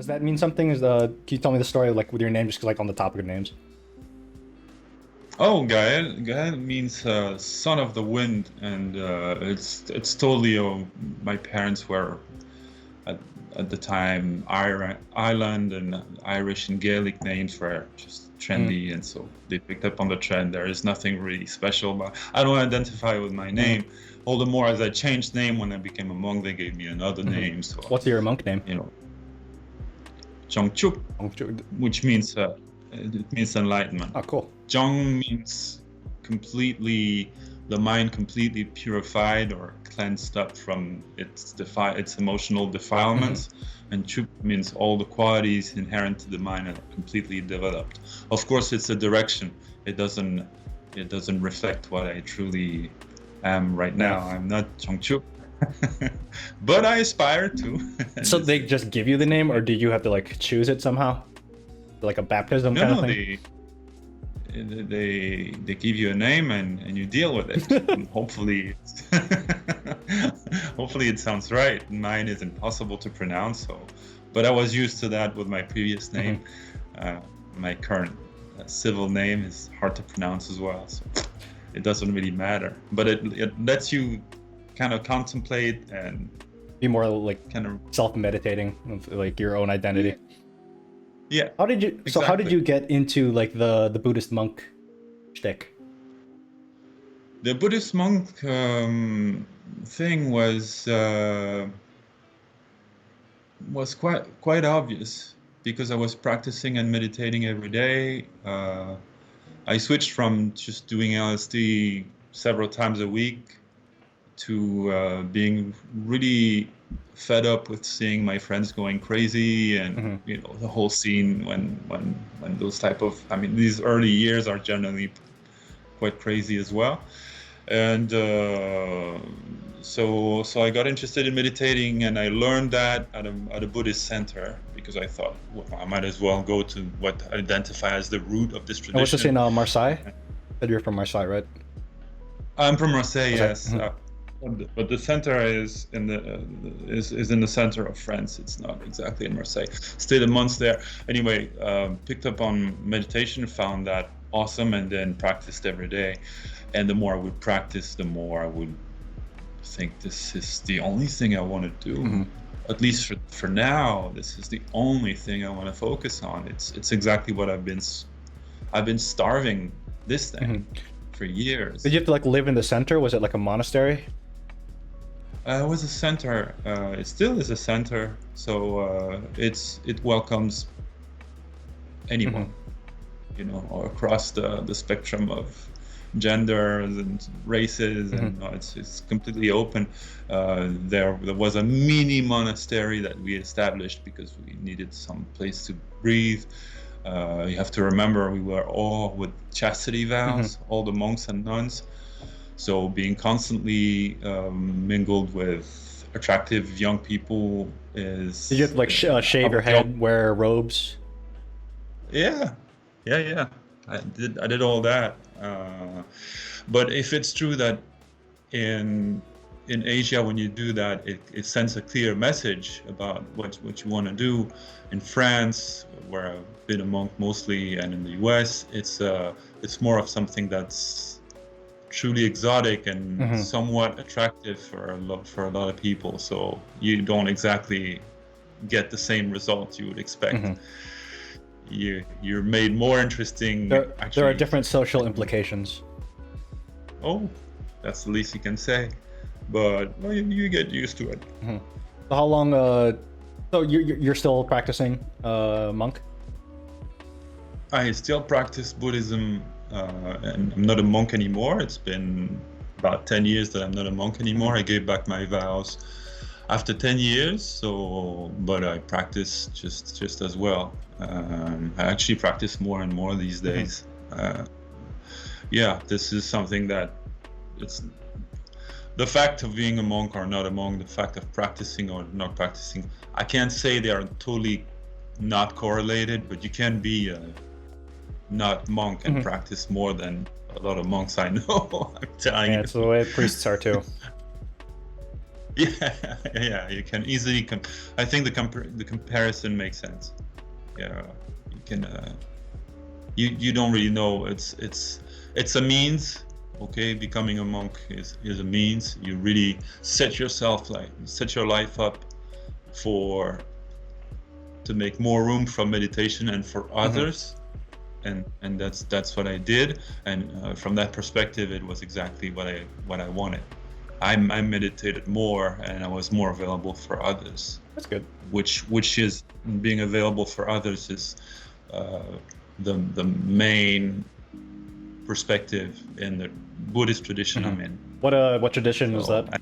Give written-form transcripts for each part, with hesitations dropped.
Does that mean something? Can you tell me the story like with your name, just like on the topic of names? Oh, Gaël. Gaël means son of the wind, and it's totally. My parents were at, at the time Ireland and Irish and Gaelic names were just Mm, trendy, and so they picked up on the trend. There is nothing really special, but I don't identify with my mm, name. All the more as I changed name when I became a monk, they gave me another mm. name. So What's your monk name? you know, Zhongchuk, Oh, which means it means enlightenment. cool. Zhong means completely, the mind completely purified or cleansed up from its emotional Hmm. defilements, and Chuk means all the qualities inherent to the mind are completely developed. Of course, it's a direction. It doesn't reflect what I truly am right Yeah. now. I'm not Chongchuk, but I aspire to. And So this they is just give you the name, or do you have to like choose it somehow, like a baptism no, kind of no. thing? They give you a name and you deal with it. And hopefully, hopefully it sounds right. Mine is impossible to pronounce, so but I was used to that with my previous name. Mhm. Uh, my current civil name is hard to pronounce as well, so it doesn't really matter. But it lets you kind of contemplate and Be more like kind of self-meditating of like your own identity. yeah, How did you? So how did exactly. you get into like the Buddhist monk shtick? The Buddhist monk thing was quite obvious because I was practicing and meditating every day. I switched from just doing LSD several times a week to being really fed up with seeing my friends going crazy, and Hmm. the whole scene when those type of, I mean, these early years are generally quite crazy as well. And so I got interested in meditating, and I learned that at a Buddhist center because I thought, well, I might as well go to what I identify as the root of this And what's this in tradition. Marseille? Said you're from Marseille, right? I'm from Marseille, Marseille. yes, but the center is in the center of France. It's not exactly in Marseille. Stayed a month there. Anyway, picked up on meditation, found that awesome, and then practiced every day. And the more I would practice, the more I would think this is the only thing I want to do. Hmm. At least for now, this is the only thing I want to focus on. It's exactly what I've been starving this thing Hmm. for Did years. you have to like live in the center? Was it like a monastery? It was a center. It still is a center, so it welcomes anyone, Hmm. or across the spectrum of genders and races, Hmm. and it's completely open. There was a mini monastery that we established because we needed some place to breathe. You have to remember we were all with chastity Hmm. vows, all the monks and nuns. So being constantly mingled with attractive young people Did you have is to like I shave your was the head, wear robes? yeah, yeah. I did all that. But if it's true that in in Asia, when you do that, it sends a clear message about what you want to do. In France, where I've been a monk mostly, and in the US, it's more of something that's truly exotic and Hmm. somewhat attractive for a lot of people. So you don't exactly get the same result you would expect. Hmm. You're made more interesting There are actually. different social implications. Oh, that's the least you can say. But well, you get used to it. Hmm. So how long? So you're still practicing monk? I still practice Buddhism, and I'm not a monk anymore. It's been about 10 years that I'm not a monk Hmm. anymore. I gave back my vows after 10 years, so but I practice just as well. I actually practice more and more these Hmm. days. Yeah, this is something that it's the fact of being a monk or not a monk, the fact of practicing or not practicing. I can't say they are totally not correlated, but you can be not monk and Hmm. practice more than a lot of monks I know. I'm telling Yeah, you. it's the way priests are too. Yeah, you can easily I think the comparison makes sense. Yeah, you can you don't really know. It's a means. Okay, becoming a monk is a means. You really set your life up for to make more room for meditation and for others. And that's what I did. And from that perspective, it was exactly what I wanted. I meditated more, and I was more available for others. That's good. Which is being available for others is the main perspective in the Buddhist tradition I'm in. What tradition is that?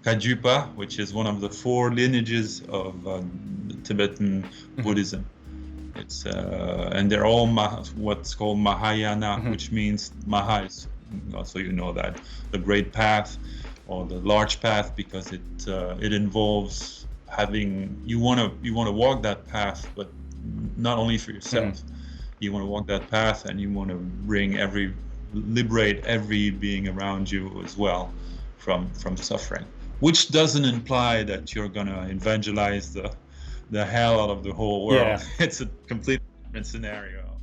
Kajupa, which is one of the 4 lineages of Tibetan Buddhism. It's and they're all what's called Mahayana, which means Maha is, so you know that, the great path or the large path, because it involves having, you want to walk that path, but not only for yourself. You want to walk that path, and you want to liberate every being around you as well from suffering. Which doesn't imply that you're gonna evangelize the hell out of the whole world. Yeah. It's a completely different scenario.